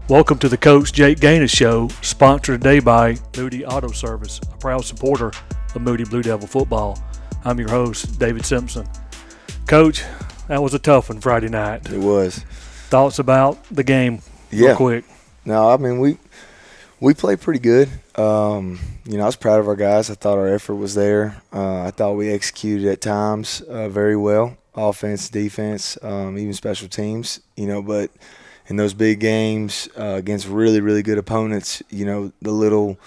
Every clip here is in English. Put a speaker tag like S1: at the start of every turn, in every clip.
S1: Welcome to the Coach Jake Ganus Show, sponsored today by Moody Auto Service, a proud supporter of Moody Blue Devil football. I'm your host, David Simpson. Coach, that was a tough one Friday night.
S2: It was.
S1: Thoughts about the game real quick?
S2: No, I mean, we played pretty good. I was proud of our guys. I thought our effort was there. I thought we executed at times very well, offense, defense, even special teams, but – in those big games against really, really good opponents, the little,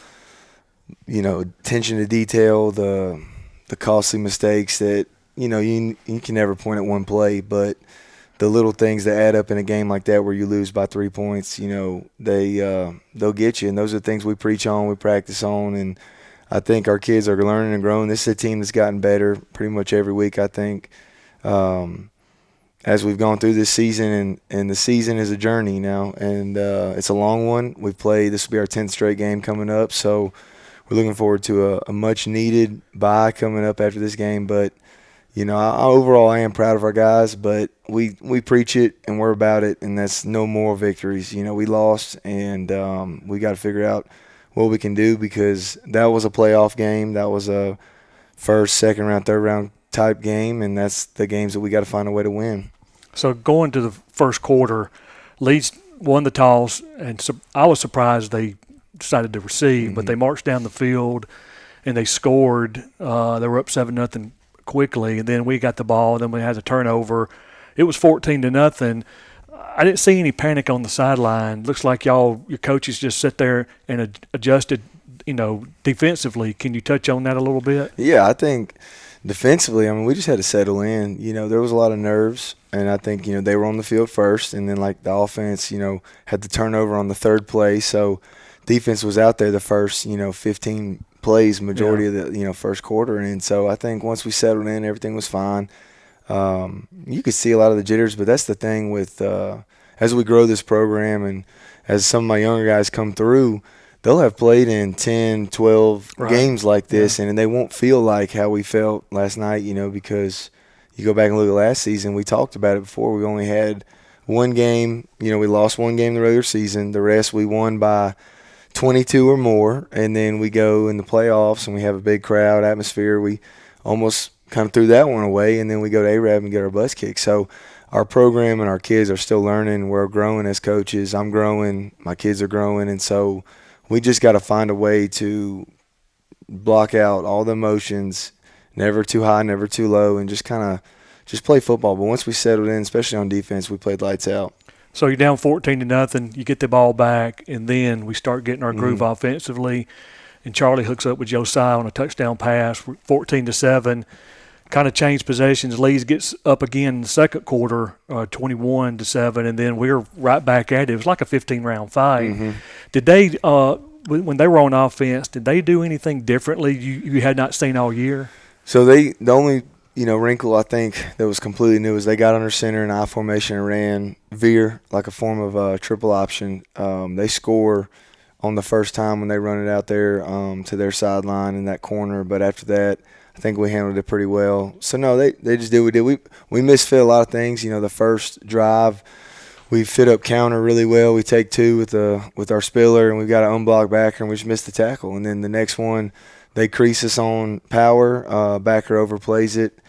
S2: attention to detail, the costly mistakes that, you can never point at one play, but the little things that add up in a game like that where you lose by 3 points, they'll get you. And those are the things we preach on, we practice on, and I think our kids are learning and growing. This is a team that's gotten better pretty much every week, I think. As we've gone through this season, and the season is a journey now, and it's a long one. This will be our 10th straight game coming up, so we're looking forward to a much-needed bye coming up after this game. But, overall I am proud of our guys, but we preach it and we're about it, and that's no moral victories. We lost, and we got to figure out what we can do because that was a playoff game. That was a first, second round, third round type game, and that's the games that we got to find a way to win.
S1: So going to the first quarter, Leeds won the toss, and I was surprised they decided to receive, but they marched down the field and they scored. They were up 7-0 quickly, and then we got the ball, and then we had a turnover. It was 14-0. I didn't see any panic on the sideline. Looks like your coaches just sat there and adjusted, defensively. Can you touch on that a little bit?
S2: Yeah, I think defensively, we just had to settle in. There was a lot of nerves, and I think, they were on the field first, and then, the offense, had the turnover on the third play. So defense was out there the first, 15 plays, majority of the, first quarter. And so I think once we settled in, everything was fine. You could see a lot of the jitters, but that's the thing with as we grow this program and as some of my younger guys come through, they'll have played in 10, 12 games like this, and they won't feel like how we felt last night, because you go back and look at last season, we talked about it before. We only had one game. We lost one game in the regular season. The rest we won by 22 or more, and then we go in the playoffs and we have a big crowd atmosphere. We almost kind of threw that one away, and then we go to ARAB and get our butts kicked. So our program and our kids are still learning. We're growing as coaches. I'm growing. My kids are growing, and so – we just got to find a way to block out all the emotions, never too high, never too low, and just play football. But once we settled in, especially on defense, we played lights out.
S1: So you're down 14-0, you get the ball back, and then we start getting our groove offensively. And Charlie hooks up with Josiah on a touchdown pass, 14-7. Kind of changed possessions. Leeds gets up again in the second quarter, 21-7, and then we're right back at it. It was like a 15-round fight. Did they, when they were on offense, did they do anything differently you had not seen all year?
S2: So the only wrinkle I think that was completely new is they got under center in I formation and ran veer like a form of triple option. They score on the first time when they run it out there to their sideline in that corner, but after that, I think we handled it pretty well. So, no, they just did what we did. We misfit a lot of things. The first drive, we fit up counter really well. We take two with our spiller, and we've got an unblocked backer, and we just missed the tackle. And then the next one, they crease us on power. Backer overplays it,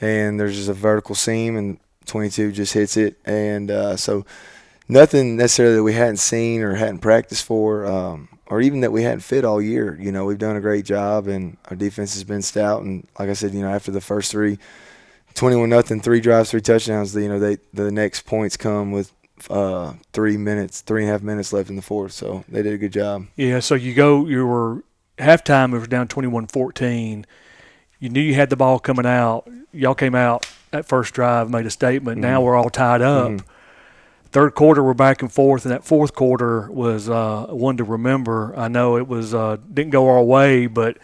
S2: and there's just a vertical seam, and 22 just hits it. And so nothing necessarily that we hadn't seen or hadn't practiced for, or even that we hadn't fit all year. We've done a great job, and our defense has been stout. And like I said, after the first 21-0, 3 drives, 3 touchdowns, the next points come with 3.5 minutes left in the fourth. So they did a good job.
S1: Yeah, so you were halftime, it was down 21-14. You knew you had the ball coming out. Y'all came out that first drive, made a statement. Now we're all tied up. Third quarter, we're back and forth, and that fourth quarter was one to remember. I know it was didn't go our way, but,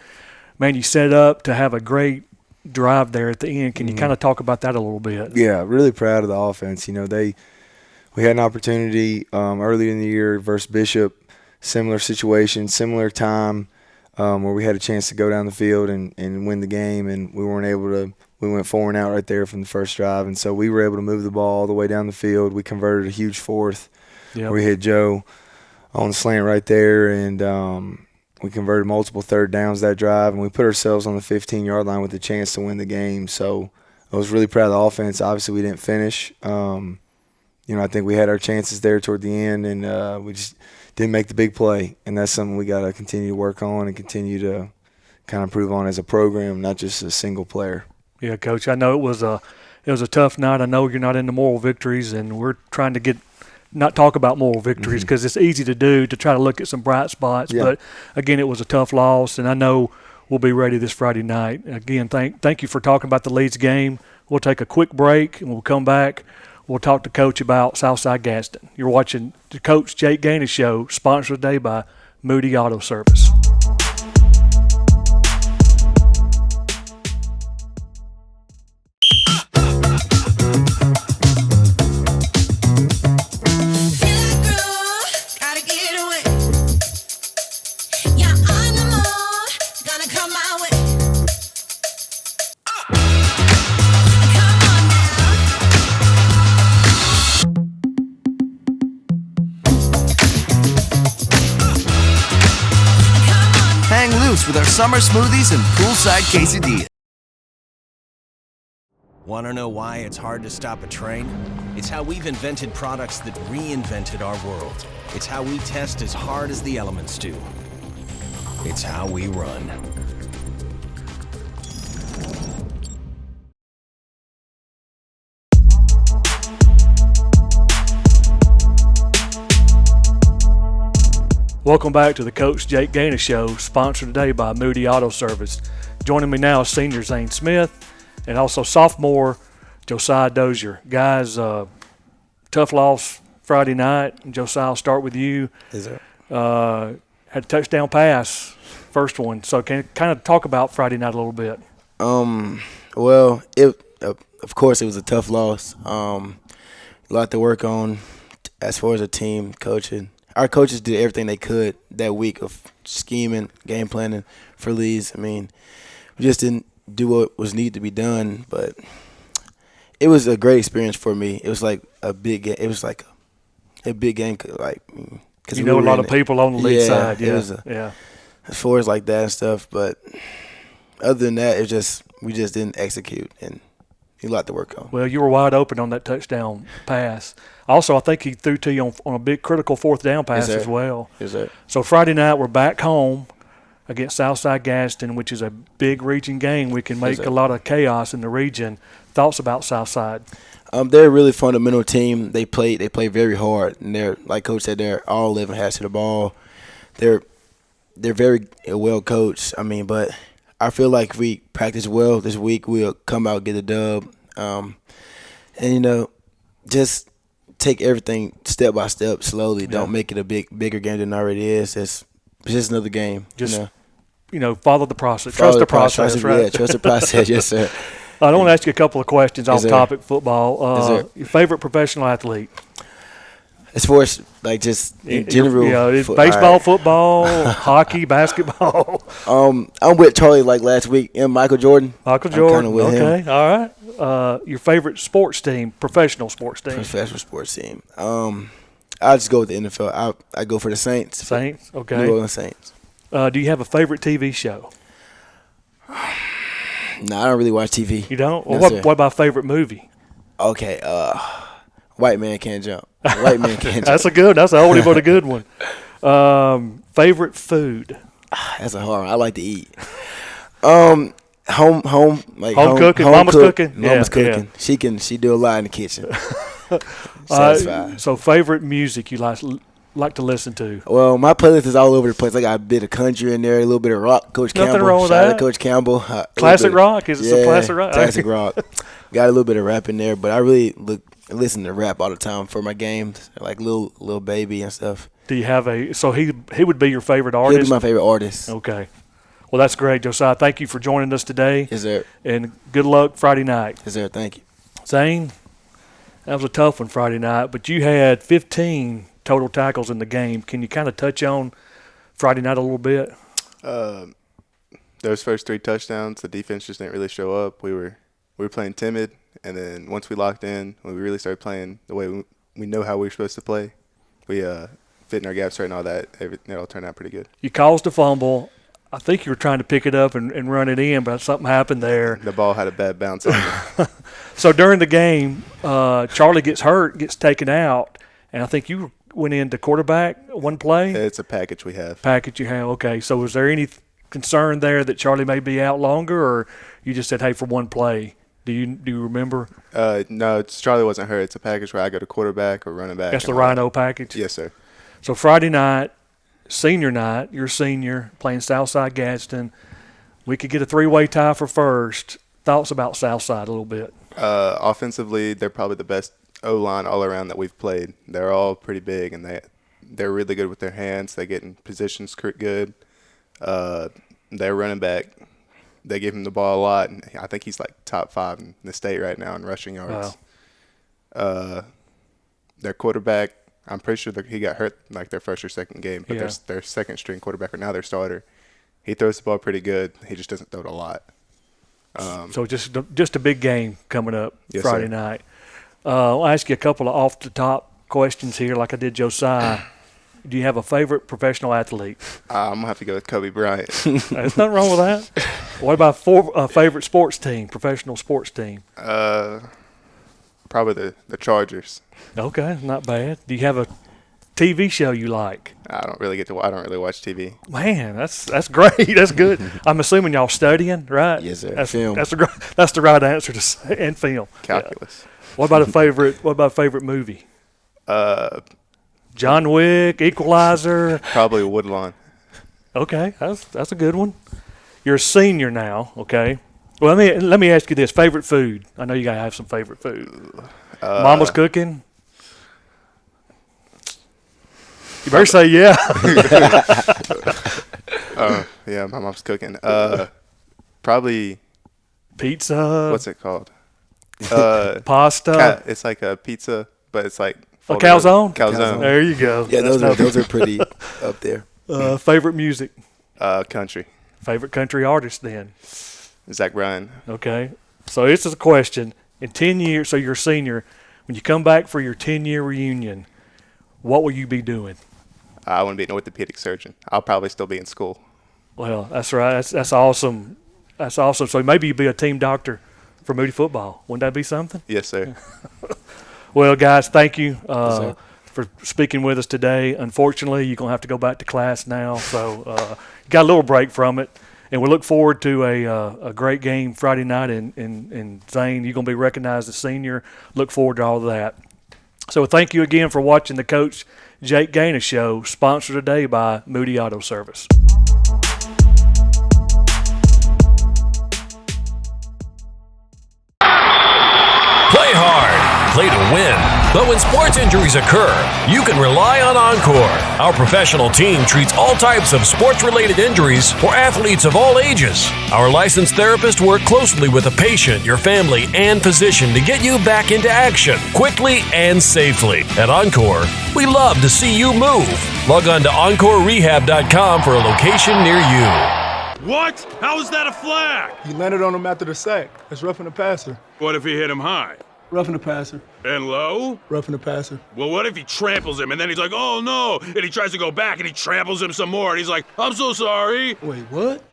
S1: man, you set up to have a great drive there at the end. Can you kind of talk about that a little bit?
S2: Yeah, really proud of the offense. We had an opportunity earlier in the year versus Bishop, similar situation, similar time, where we had a chance to go down the field and win the game, and we weren't able to. We went 4 and out right there from the first drive, and so we were able to move the ball all the way down the field. We converted a huge fourth. Yep. We hit Joe on the slant right there, and we converted multiple third downs that drive, and we put ourselves on the 15-yard line with a chance to win the game. So I was really proud of the offense. Obviously, we didn't finish. I think we had our chances there toward the end, and we just didn't make the big play. And that's something we got to continue to work on and continue to kind of improve on as a program, not just a single player.
S1: Yeah, Coach, I know it was a tough night. I know you're not into moral victories, and we're trying to not talk about moral victories because it's easy to do, to try to look at some bright spots.
S2: Yeah.
S1: But, again, it was a tough loss, and I know we'll be ready this Friday night. Again, thank you for talking about the Leeds game. We'll take a quick break, and we'll come back. We'll talk to Coach about Southside Gaston. You're watching the Coach Jake Ganus Show, sponsored today by Moody Auto Service.
S3: With our summer smoothies and poolside quesadillas. Want to know why it's hard to stop a train? It's how we've invented products that reinvented our world. It's how we test as hard as the elements do. It's how we run.
S1: Welcome back to the Coach Jake Ganus Show, sponsored today by Moody Auto Service. Joining me now is senior Zane Smith and also sophomore Josiah Dozier. Guys, tough loss Friday night. Josiah, I'll start with you.
S4: Yes, sir.
S1: Had a touchdown pass, first one. So can you kind of talk about Friday night a little bit?
S4: Well, of course it was a tough loss. A lot to work on as far as a team, coaching. Our coaches did everything they could that week of scheming, game planning for Leeds. I mean, we just didn't do what was needed to be done, but it was a great experience for me. It was like a big game. It was like a big game, like because
S1: you know a lot of people on the Leeds side. Yeah,
S4: it was as far as like that and stuff. But other than that, we just didn't execute, and a lot to work on.
S1: Well, you were wide open on that touchdown pass. Also, I think he threw to you on a big critical fourth down pass as well.
S4: Yes, sir.
S1: So Friday night we're back home against Southside Gaston, which is a big region game. We can make a lot of chaos in the region. Thoughts about Southside?
S4: They're a really fundamental team. They play very hard, and they're, like Coach said, they're all 11 hands to the ball. They're very well coached. I mean, but I feel like if we practice well this week, we'll come out and get a dub. And just take everything step by step, slowly. Yeah. Don't make it a bigger game than it already is. It's just another game.
S1: Just follow the process. Trust the process, right?
S4: Yeah, trust the process. Yes, sir.
S1: I want to ask you a couple of questions off topic football. Your favorite professional athlete?
S4: As far as like just in general,
S1: baseball, football, hockey, basketball.
S4: I'm with Charlie like last week and Michael Jordan.
S1: Michael Jordan.
S4: With
S1: okay,
S4: him.
S1: All right. Your favorite sports team, professional sports team?
S4: Professional sports team. I just go with the NFL. I go for the Saints.
S1: Saints. Okay.
S4: New Orleans Saints.
S1: Do you have a favorite TV show?
S4: No, I don't really watch TV.
S1: You don't? Well,
S4: No,
S1: what about favorite movie?
S4: Okay. White Man Can't Jump. White Man Can't Jump.
S1: That's a oldie but a good one. Favorite food?
S4: That's a hard one. I like to eat. Home
S1: cooking. Mama's cooking.
S4: Mama's cooking. Yeah. She do a lot in the kitchen. Satisfied.
S1: So favorite music you like to listen to?
S4: Well, my playlist is all over the place. I got a bit of country in there, a little bit of rock. Coach
S1: Nothing
S4: Campbell.
S1: wrong with
S4: Shout
S1: that.
S4: out to Coach Campbell.
S1: Classic rock? Is it some classic rock?
S4: Classic rock. Got a little bit of rap in there, but I really listen to rap all the time for my games, like Lil Baby and stuff.
S1: Do you have so he would be your favorite artist?
S4: He'd be my favorite artist.
S1: Okay. Well, that's great, Josiah. Thank you for joining us today.
S4: Yes, sir.
S1: And good luck Friday night.
S4: Yes, sir. Thank you.
S1: Zane, that was a tough one Friday night, but you had 15 total tackles in the game. Can you kind of touch on Friday night a little bit?
S5: Those first 3 touchdowns, the defense just didn't really show up. We were playing timid, and then once we locked in, when we really started playing the way we know how we were supposed to play, we fitting our gaps right and all that, it'll turn out pretty good.
S1: You caused a fumble. I think you were trying to pick it up and run it in, but something happened there.
S5: The ball had a bad bounce on it.
S1: So during the game, Charlie gets hurt, gets taken out, and I think you went into quarterback one play.
S5: It's a package we have.
S1: Package you have, okay. So was there any concern there that Charlie may be out longer, or you just said, hey, for one play? Do you remember?
S5: No, Charlie wasn't hurt. It's a package where I go to quarterback or running back.
S1: That's the Rhino package?
S5: Yes, sir.
S1: So Friday night, senior night, you're senior, playing Southside Gadsden. We could get a three-way tie for first. Thoughts about Southside a little bit?
S5: Offensively, they're probably the best O-line all around that we've played. They're all pretty big, and they're really good with their hands. They get in positions good. Their running back, they give him the ball a lot, and I think he's like top 5 in the state right now in rushing yards.
S1: Wow.
S5: Their quarterback, I'm pretty sure that he got hurt like their first or second game, but their second string quarterback, or now their starter, he throws the ball pretty good. He just doesn't throw it a lot.
S1: So just a big game coming up Friday
S5: sir.
S1: night. I'll ask you a couple of off-the-top questions here like I did Josiah. Do you have a favorite professional athlete?
S5: I'm going to have to go with Kobe Bryant.
S1: There's nothing wrong with that. What about favorite sports team, professional sports team?
S5: Probably the Chargers.
S1: Okay, not bad. Do you have a TV show you like?
S5: I don't really watch TV.
S1: Man, that's great. That's good. I'm assuming y'all studying, right?
S4: Yes, sir.
S1: That's,
S4: Film.
S1: That's the right answer to say. And film.
S5: Calculus.
S1: Yeah. What about a favorite movie? John Wick, Equalizer.
S5: Probably Woodlawn.
S1: Okay, that's a good one. You're a senior now, okay? Well, let me ask you this: favorite food? I know you gotta have some favorite food. Mama's cooking. You better say yeah.
S5: Yeah, my mom's cooking. Probably
S1: Pizza.
S5: what's it called?
S1: Pasta.
S5: It's like a pizza, but it's like
S1: A calzone?
S5: Calzone.
S1: There you go.
S4: Yeah, those are pretty up there.
S1: Favorite music?
S5: Country.
S1: Favorite country artist then?
S5: Zach Bryan.
S1: Okay. So this is a question. In 10 years, so you're a senior, when you come back for your 10-year reunion, what will you be doing?
S5: I want to be an orthopedic surgeon. I'll probably still be in school.
S1: Well, that's right. That's awesome. That's awesome. So maybe you'll be a team doctor for Moody football. Wouldn't that be something?
S5: Yes, sir.
S1: Well, guys, thank you
S4: sir.
S1: for speaking with us today. Unfortunately, you're going to have to go back to class now, so you got a little break from it. And we look forward to a great game Friday night in Zane. You're going to be recognized as senior. Look forward to all of that. So thank you again for watching the Coach Jake Ganus Show, sponsored today by Moody Auto Service.
S6: Play hard, play to win. But when sports injuries occur, you can rely on Encore. Our professional team treats all types of sports-related injuries for athletes of all ages. Our licensed therapists work closely with the patient, your family, and physician to get you back into action quickly and safely. At Encore, we love to see you move. Log on to EncoreRehab.com for a location near you.
S7: What? How is that a flag?
S8: He landed on him after the sack. That's roughing the passer.
S7: What if he hit him high?
S8: Roughing the passer.
S7: And low?
S8: Roughing the passer.
S7: Well, what if he tramples him and then he's like, oh no, and he tries to go back and he tramples him some more and he's like, I'm so sorry.
S8: Wait, what?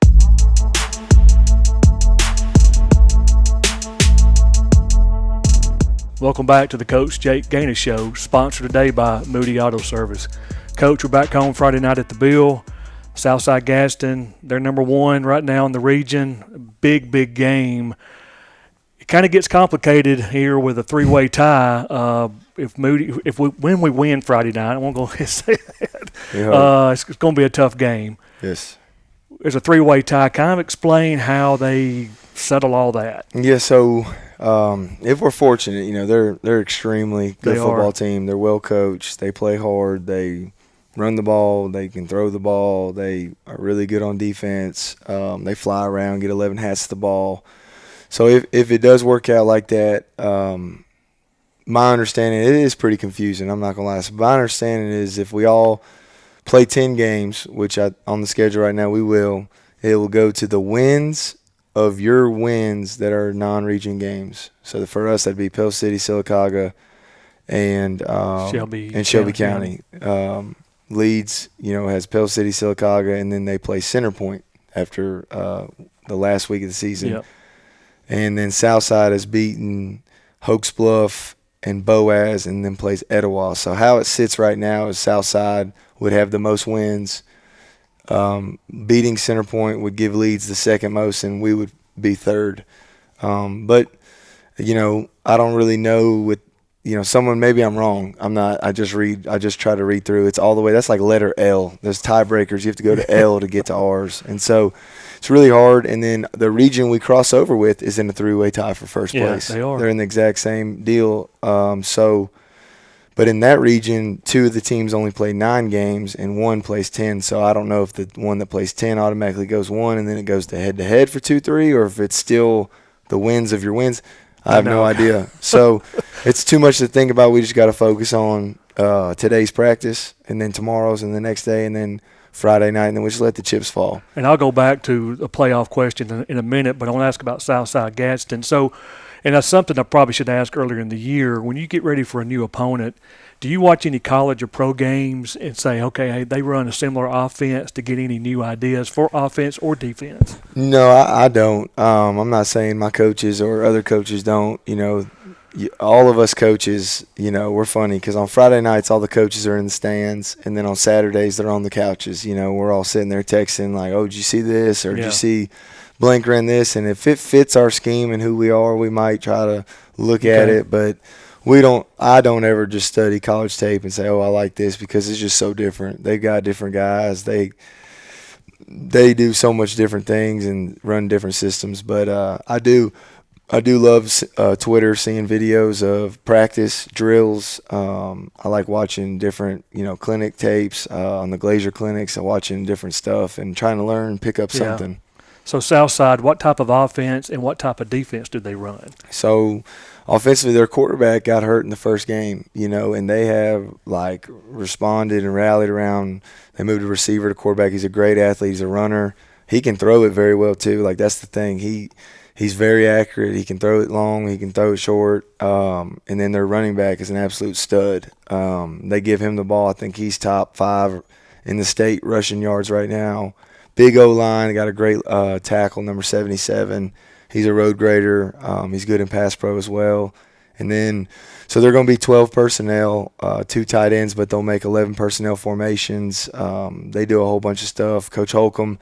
S1: Welcome back to the Coach Jake Ganus Show, sponsored today by Moody Auto Service. Coach, we're back home Friday night at the Bill. Southside Gadsden, they're number one right now in the region. Big game. It kind of gets complicated here with a three-way tie. When we win Friday night, I won't go ahead and say that. It's going to be a tough game.
S2: Yes.
S1: There's a three-way tie. Kind of explain how they settle all that.
S2: Yeah, so if we're fortunate, they're extremely good football team. They're well coached. They play hard. They run the ball. They can throw the ball. They are really good on defense. They fly around, get 11 hats to the ball. So if it does work out like that, my understanding, it is pretty confusing. I'm not going to lie. So my understanding is if we all play 10 games, which on the schedule right now we will, it will go to the wins of your wins that are non-region games. So for us, that'd be Pell City, Sylacauga, and
S1: Shelby
S2: County. Leeds, has Pell City, Sylacauga, and then they play Center Point after the last week of the season.
S1: Yep.
S2: And then Southside has beaten Hoax Bluff and Boaz, and then plays Etowah. So how it sits right now is Southside would have the most wins. Beating Center Point would give Leeds the second most, and we would be third. But I don't really know with someone. Maybe I'm wrong. I'm not. I just try to read through. It's all the way. That's like letter L. There's tiebreakers. You have to go to L to get to ours, and so it's really hard. And then the region we cross over with is in a three-way tie for first place.
S1: They are.
S2: They're in the exact same deal. But in that region, 2 of the teams only play 9 games and 1 plays 10. So I don't know if the one that plays 10 automatically goes 1 and then it goes to head-to-head for 2-3, or if it's still the wins of your wins. I have no idea. So it's too much to think about. We just got to focus on today's practice and then tomorrow's and the next day and then Friday night, and then we just let the chips fall.
S1: And I'll go back to a playoff question in a minute, but I want to ask about Southside Gadsden. So, and that's something I probably should ask earlier in the year. When you get ready for a new opponent, do you watch any college or pro games and say, okay, hey, they run a similar offense, to get any new ideas for offense or defense?
S2: No, I don't. I'm not saying my coaches or other coaches don't. All of us coaches, we're funny because on Friday nights all the coaches are in the stands, and then on Saturdays they're on the couches. We're all sitting there texting like, oh, did you see this, or did you see blank ran this? And if it fits our scheme and who we are, we might try to look at it, but I don't ever just study college tape and say, oh, I like this, because it's just so different. They got different guys. They do so much different things and run different systems. But I do love Twitter, seeing videos of practice drills. I like watching different, clinic tapes on the Glazier clinics, and watching different stuff and trying to learn, pick up something.
S1: So Southside, what type of offense and what type of defense do they run?
S2: So offensively, their quarterback got hurt in the first game, and they have responded and rallied around. They moved a receiver to quarterback. He's a great athlete. He's a runner. He can throw it very well too. That's the thing. He's very accurate. He can throw it long. He can throw it short. And then their running back is an absolute stud. They give him the ball. I think he's top 5 in the state rushing yards right now. Big O-line. Got a great tackle, number 77. He's a road grader. He's good in pass pro as well. And then, so they're going to be 12 personnel, 2 tight ends, but they'll make 11 personnel formations. They do a whole bunch of stuff. Coach Holcomb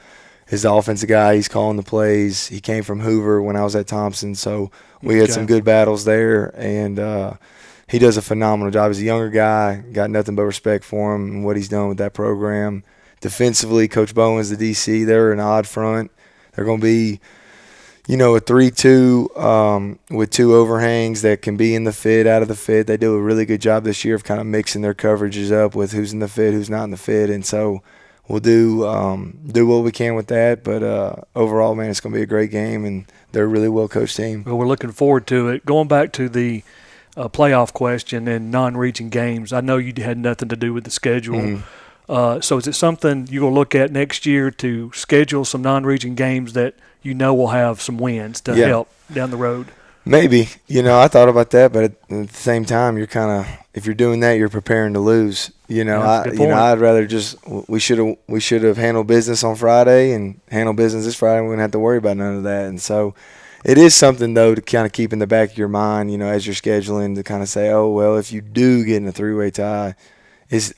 S2: is the offensive guy. He's calling the plays. He came from Hoover when I was at Thompson, so we had some good battles there. And he does a phenomenal job. He's a younger guy. Got nothing but respect for him and what he's done with that program. Defensively, Coach Bowen's the DC. They're an odd front. They're going to be, a 3-2 with 2 overhangs that can be in the fit, out of the fit. They do a really good job this year of kind of mixing their coverages up with who's in the fit, who's not in the fit. And so we'll do what we can with that. But overall, man, it's going to be a great game, and they're a really well-coached team.
S1: Well, we're looking forward to it. Going back to the playoff question and non-region games, I know you had nothing to do with the schedule.
S2: Mm-hmm.
S1: So is it something you're going to look at next year to schedule some non-region games that will have some wins to help down the road? Maybe.
S2: I thought about that, but at the same time, you're kind of, if you're doing that, you're preparing to lose. I'd rather just, we should have handled business on Friday and handled business this Friday. We wouldn't have to worry about none of that. And so it is something, though, to kind of keep in the back of your mind, as you're scheduling, to kind of say, oh, well, if you do get in a 3-way tie,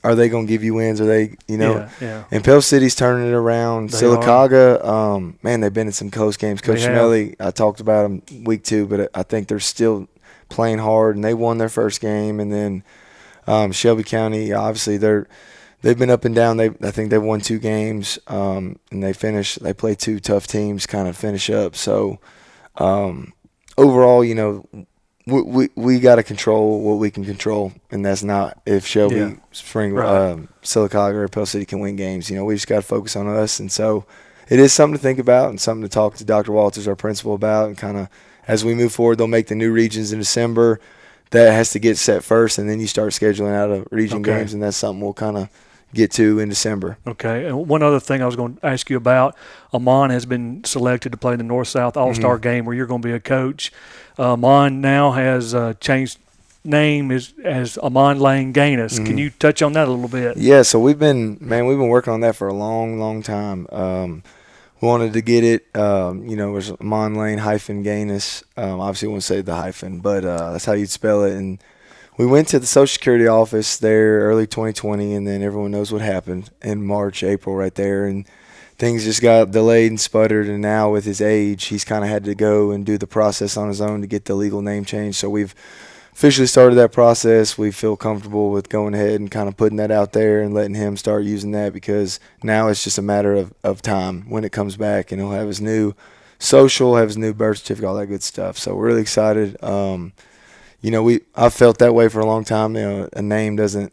S2: are they going to give you wins? Are they, And Pell City's turning it around. Sylacauga, man, they've been in some close games. Coach Schmelly, I talked about them week 2, but I think they're still playing hard, and they won their first game. And then Shelby County, obviously, they've been up and down. I think they've won 2 games, and they play 2 tough teams, kind of finish up. So overall, we got to control what we can control, and that's not if Shelby, Sylacauga, or Pell City can win games. We just got to focus on us, and so it is something to think about and something to talk to Dr. Walters, our principal, about. And kind of as we move forward, they'll make the new regions in December. That has to get set first, and then you start scheduling out of region games, and that's something we'll kind of get to in December.
S1: Okay. And one other thing I was going to ask you about, Amon has been selected to play in the North-South All-Star game where you're going to be a coach. Amon now has changed name is as Amon Lane Ganus. Can you touch on that a little bit?
S2: Yeah, so we've been working on that for a long time. We wanted to get it, it was Amon Lane hyphen Ganus. Obviously, we won't say the hyphen, but that's how you'd spell it. And we went to the Social Security office there early 2020, and then everyone knows what happened in March, April, right there, and things just got delayed and sputtered. And now with his age, he's kind of had to go and do the process on his own to get the legal name change. So we've officially started that process. We feel comfortable with going ahead and kind of putting that out there and letting him start using that, because now it's just a matter of time when it comes back, and he'll have his new social, have his new birth certificate, all that good stuff. So we're really excited. I've felt that way for a long time. A name doesn't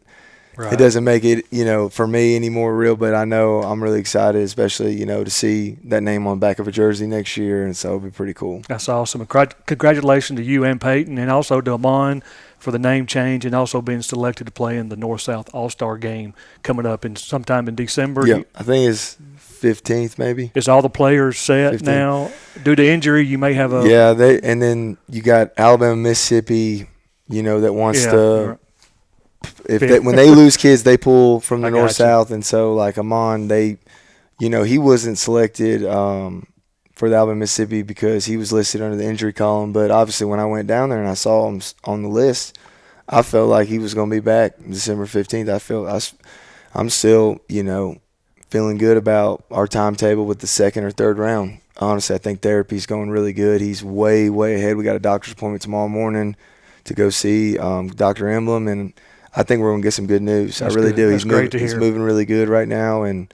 S1: Right.
S2: it doesn't make it, for me any more real, but I know I'm really excited, especially, to see that name on the back of a jersey next year, and so it'll be pretty cool.
S1: That's awesome. Congratulations to you and Peyton, and also to Amon for the name change, and also being selected to play in the North-South All-Star game coming up sometime in December.
S2: Yeah, I think it's 15th maybe.
S1: Is all the players set
S2: 15th.
S1: now? Due to injury, you may have a
S2: and then you got Alabama, Mississippi, that wants to. When they lose kids, they pull from the North-South, and so like Amon, he wasn't selected for the Alabama, Mississippi because he was listed under the injury column. But obviously, when I went down there and I saw him on the list, I felt like he was going to be back December 15th. I'm still, feeling good about our timetable with the second or third round. Honestly, I think therapy's going really good. He's way, way ahead. We got a doctor's appointment tomorrow morning to go see Dr. Emblem, and I think we're going to get some good news.
S1: That's
S2: I really
S1: good.
S2: do.
S1: That's great to hear.
S2: He's moving really good right now, and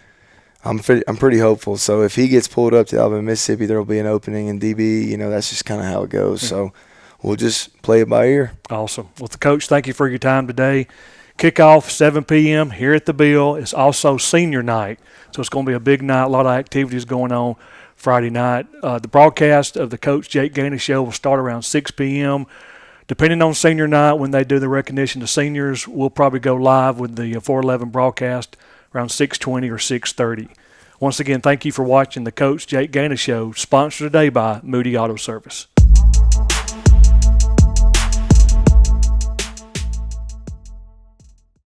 S2: I'm pretty hopeful. So if he gets pulled up to Alabama, Mississippi, there will be an opening in DB. That's just kind of how it goes. So we'll just play it by ear.
S1: Awesome. Well, Coach, thank you for your time today. Kickoff 7 p.m. here at the Bill. It's also senior night, so it's going to be a big night. A lot of activities going on Friday night. The broadcast of the Coach Jake Ganus Show will start around 6 p.m. Depending on senior night, when they do the recognition to seniors, we'll probably go live with the 411 broadcast around 6:20 or 6:30. Once again, thank you for watching the Coach Jake Ganus Show, sponsored today by Moody Auto Service.